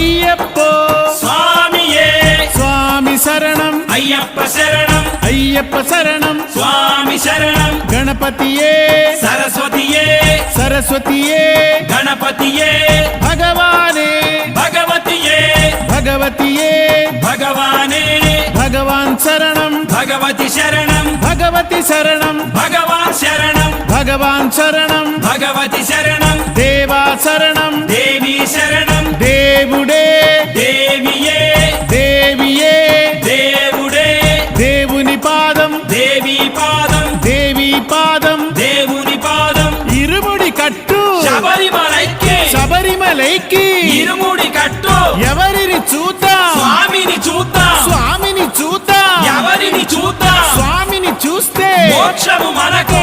అయ్యప్పో స్వామియే స్వామి శరణం అయ్యప్ప శరణం అయ్యప్ప శరణం స్వామి శరణం గణపతియే సరస్వతియే సరస్వతియే గణపతియే భగవానే భగవతియే భగవతియే భగవానే భగవాన్ శరణం భగవతి శరణం భగవతి శరణం భగవాన్ శరణం భగవాన్ శరణం భగవతి శరణం దేవా శరణం దేవి శరణం దేవుడే దేవియే దేవియే దేవుడే దేవుని పాదం దేవి పాదం దేవి పాదం దేవుని పాదం ఇరుముడి కట్టు శబరిమలైకి శబరిమలైకి ఇరుముడి కట్టు ఎవరిని చూద్దాం స్వామిని చూద్దాం స్వామిని చూద్దాం ఎవరిని చూద్దాం స్వామిని చూస్తే మోక్షము మనకు